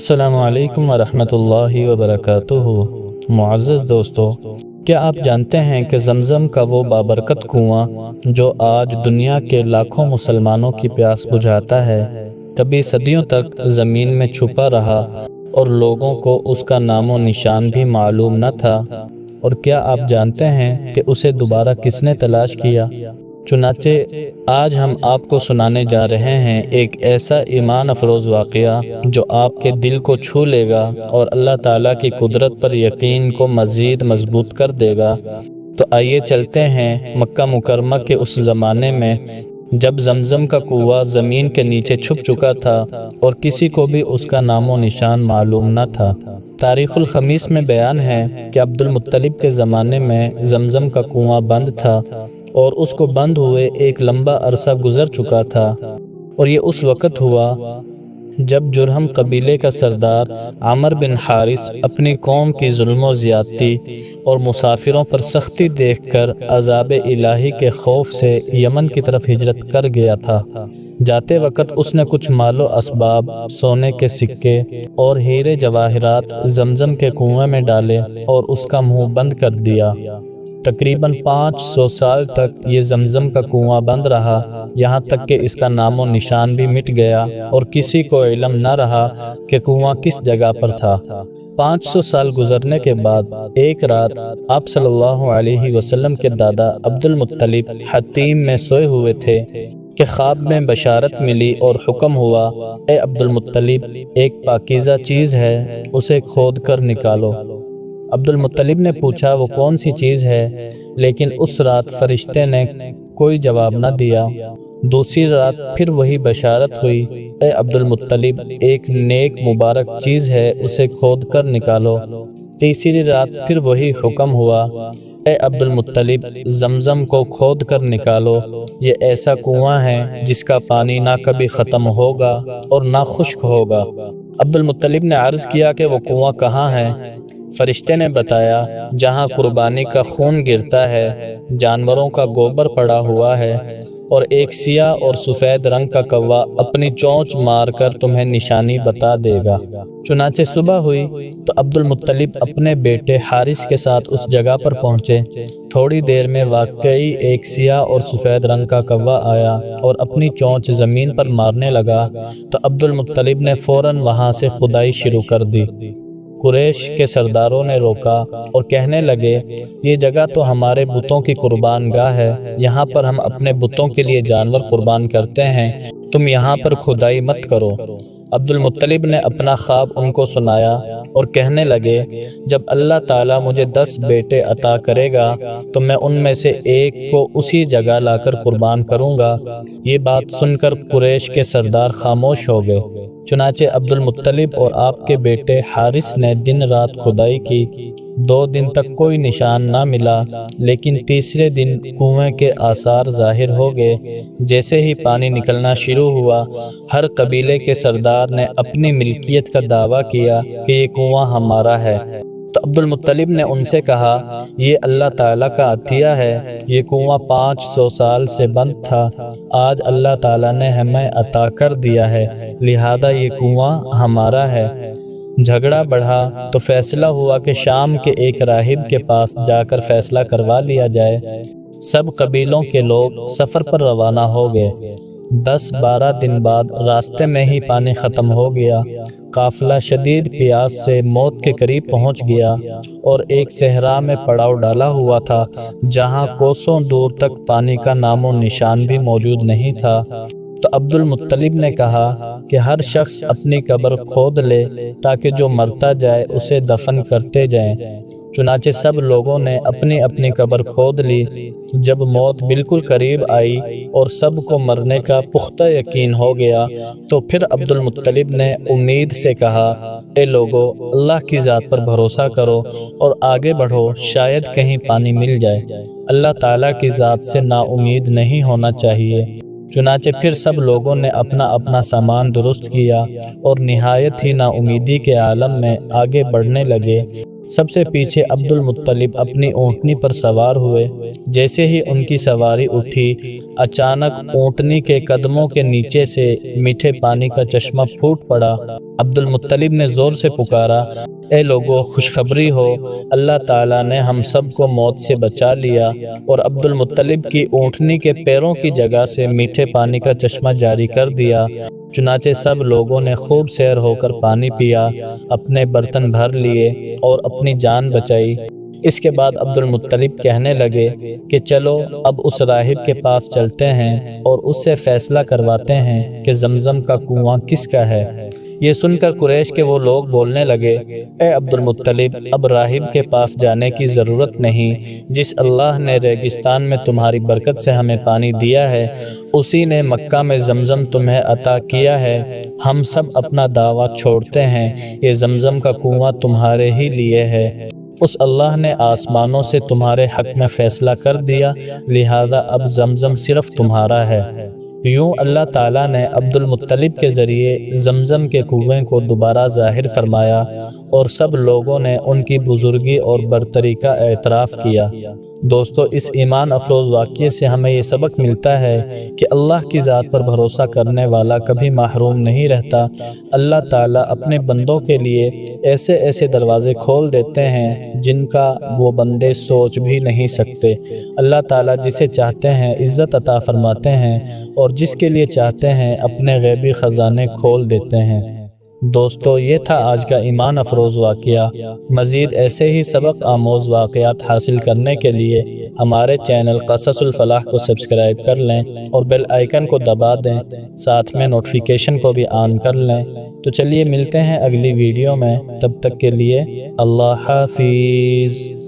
السلام علیکم ورحمۃ اللہ وبرکاتہ۔ معزز دوستو، کیا آپ جانتے ہیں کہ زمزم کا وہ بابرکت کنواں جو آج دنیا کے لاکھوں مسلمانوں کی پیاس بجھاتا ہے، کبھی صدیوں تک زمین میں چھپا رہا اور لوگوں کو اس کا نام و نشان بھی معلوم نہ تھا؟ اور کیا آپ جانتے ہیں کہ اسے دوبارہ کس نے تلاش کیا؟ چنانچہ آج ہم آپ کو سنانے جا رہے ہیں ایک ایسا ایمان افروز واقعہ جو آپ کے دل کو چھو لے گا اور اللہ تعالیٰ کی قدرت پر یقین کو مزید مضبوط کر دے گا۔ تو آئیے چلتے ہیں مکہ مکرمہ کے اس زمانے میں جب زمزم کا کنواں زمین کے نیچے چھپ چکا تھا اور کسی کو بھی اس کا نام و نشان معلوم نہ تھا۔ تاریخ الخمیس میں بیان ہے کہ عبد المطلب کے زمانے میں زمزم کا کنواں بند تھا اور اس کو بند ہوئے ایک لمبا عرصہ گزر چکا تھا، اور یہ اس وقت ہوا جب جرہم قبیلے کا سردار عمر بن حارث اپنی قوم کی ظلم و زیادتی اور مسافروں پر سختی دیکھ کر عذاب الہی کے خوف سے یمن کی طرف ہجرت کر گیا تھا۔ جاتے وقت اس نے کچھ مال و اسباب، سونے کے سکے اور ہیرے جواہرات زمزم کے کنویں میں ڈالے اور اس کا منہ بند کر دیا۔ تقریباً 500 سال تک یہ زمزم کا کنواں بند رہا، یہاں تک کہ اس کا نام و نشان بھی مٹ گیا اور کسی کو علم نہ رہا کہ کنواں کس جگہ پر تھا۔ 500 سال گزرنے کے بعد ایک رات آپ صلی اللہ علیہ وسلم کے دادا عبد المطلب حتیم میں سوئے ہوئے تھے کہ خواب میں بشارت ملی اور حکم ہوا، اے عبد المطلب، ایک پاکیزہ چیز ہے، اسے کھود کر نکالو۔ عبد المطلب نے پوچھا وہ کون سی چیز ہے، لیکن اس رات فرشتے نے کوئی جواب نہ دیا۔ دوسری رات پھر وہی بشارت ہوئی، اے عبد المطلب، ایک نیک مبارک چیز ہے، اسے کھود کر نکالو۔ تیسری رات پھر وہی حکم ہوا، اے عبد المطلب، زمزم کو کھود کر نکالو، یہ ایسا کنواں ہے جس کا پانی نہ کبھی ختم ہوگا اور نہ خشک ہوگا۔ عبد المطلب نے عرض کیا کہ وہ کنواں کہاں ہے؟ فرشتے نے بتایا، جہاں قربانی کا خون گرتا ہے، جانوروں کا گوبر پڑا ہوا ہے اور ایک سیاہ اور سفید رنگ کا کوا اپنی چونچ مار کر تمہیں نشانی بتا دے گا۔ چنانچہ صبح ہوئی تو عبد المطلب اپنے بیٹے حارث کے ساتھ اس جگہ پر پہنچے۔ تھوڑی دیر میں واقعی ایک سیاہ اور سفید رنگ کا کوا آیا اور اپنی چونچ زمین پر مارنے لگا تو عبد المطلب نے فوراً وہاں سے کھدائی شروع کر دی۔ قریش کے سرداروں نے روکا اور کہنے لگے، یہ جگہ تو ہمارے بتوں کی قربان گاہ ہے، یہاں پر ہم اپنے بتوں کے لیے جانور قربان کرتے ہیں، تم یہاں پر کھدائی مت کرو۔ عبد المطلب نے اپنا خواب ان کو سنایا اور کہنے لگے، جب اللہ تعالیٰ مجھے 10 بیٹے عطا کرے گا تو میں ان میں سے ایک کو اسی جگہ لا کر قربان کروں گا۔ یہ بات سن کر قریش کے سردار خاموش ہو گئے۔ چنانچہ عبد المطلب اور آپ کے بیٹے حارث نے دن رات کھدائی کی۔ 2 دن تک کوئی نشان نہ ملا، لیکن تیسرے دن کنویں کے آثار ظاہر ہو گئے۔ جیسے ہی پانی نکلنا شروع ہوا، ہر قبیلے کے سردار نے اپنی ملکیت کا دعویٰ کیا کہ یہ کنواں ہمارا ہے۔ تو عبد المطلب نے ان سے کہا، یہ اللہ تعالیٰ کا عطیہ ہے، یہ کنواں 500 سال سے بند تھا، آج اللہ تعالیٰ نے ہمیں عطا کر دیا ہے، لہذا یہ کنواں ہمارا ہے۔ جھگڑا بڑھا تو فیصلہ ہوا کہ شام کے ایک راہب کے پاس جا کر فیصلہ کروا لیا جائے۔ سب قبیلوں کے لوگ سفر پر روانہ ہو گئے۔ 10-12 دن بعد راستے میں ہی پانی ختم ہو گیا۔ قافلہ شدید پیاس سے موت کے قریب پہنچ گیا اور ایک صحرا میں پڑاؤ ڈالا ہوا تھا، جہاں کوسوں دور تک پانی کا نام و نشان بھی موجود نہیں تھا۔ تو عبد المطلب نے کہا کہ ہر شخص اپنی قبر کھود لے تاکہ جو مرتا جائے اسے دفن کرتے جائیں۔ چنانچہ سب لوگوں نے اپنی اپنی قبر کھود لی۔ جب موت بالکل قریب آئی اور سب کو مرنے کا پختہ یقین ہو گیا تو پھر عبد المطلب نے امید سے کہا، اے لوگو، اللہ کی ذات پر بھروسہ کرو اور آگے بڑھو، شاید کہیں پانی مل جائے۔ اللہ تعالیٰ کی ذات سے نا امید نہیں ہونا چاہیے۔ چنانچہ پھر سب لوگوں نے اپنا اپنا سامان درست کیا اور نہایت ہی نا امیدی کے عالم میں آگے بڑھنے لگے۔ سب سے پیچھے عبد المطلب اپنی اونٹنی پر سوار ہوئے۔ جیسے ہی ان کی سواری اٹھی، اچانک اونٹنی کے قدموں کے نیچے سے میٹھے پانی کا چشمہ پھوٹ پڑا عبدالمطلب نے زور سے پکارا، اے لوگو خوشخبری ہو، اللہ تعالیٰ نے ہم سب کو موت سے بچا لیا اور عبدالمطلب کی اونٹنی کے پیروں کی جگہ سے میٹھے پانی کا چشمہ جاری کر دیا۔ چنانچہ سب لوگوں نے خوب سیر ہو کر پانی پیا، اپنے برتن بھر لیے اور اپنی جان بچائی۔ اس کے بعد عبدالمطلب کہنے لگے کہ چلو اب اس راہب کے پاس چلتے ہیں اور اس سے فیصلہ کرواتے ہیں کہ زمزم کا کنواں کس کا ہے۔ یہ سن کر قریش کے وہ لوگ بولنے لگے، اے عبدالمطلب، اب راہب کے پاس جانے کی ضرورت نہیں۔ جس اللہ نے ریگستان میں تمہاری برکت سے ہمیں پانی دیا ہے، اسی نے مکہ میں زمزم تمہیں عطا کیا ہے۔ ہم سب اپنا دعویٰ چھوڑتے ہیں، یہ زمزم کا کنواں تمہارے ہی لیے ہے۔ اس اللہ نے آسمانوں سے تمہارے حق میں فیصلہ کر دیا، لہذا اب زمزم صرف تمہارا ہے۔ یوں اللہ تعالیٰ نے عبدالمطلب کے ذریعے زمزم کے کنویں کو دوبارہ ظاہر فرمایا اور سب لوگوں نے ان کی بزرگی اور برتری کا اعتراف کیا۔ دوستو، اس ایمان افروز واقعے سے ہمیں یہ سبق ملتا ہے کہ اللہ کی ذات پر بھروسہ کرنے والا کبھی محروم نہیں رہتا۔ اللہ تعالیٰ اپنے بندوں کے لیے ایسے ایسے دروازے کھول دیتے ہیں جن کا وہ بندے سوچ بھی نہیں سکتے۔ اللہ تعالیٰ جسے چاہتے ہیں عزت عطا فرماتے ہیں اور جس کے لیے چاہتے ہیں اپنے غیبی خزانے کھول دیتے ہیں۔ دوستو، یہ تھا آج کا ایمان افروز واقعہ۔ مزید ایسے ہی سبق آموز واقعات حاصل کرنے کے لیے ہمارے چینل قصص الفلاح کو سبسکرائب کر لیں اور بیل آئیکن کو دبا دیں، ساتھ میں نوٹیفیکیشن کو بھی آن کر لیں۔ تو چلیے ملتے ہیں اگلی ویڈیو میں، تب تک کے لیے اللہ حافظ۔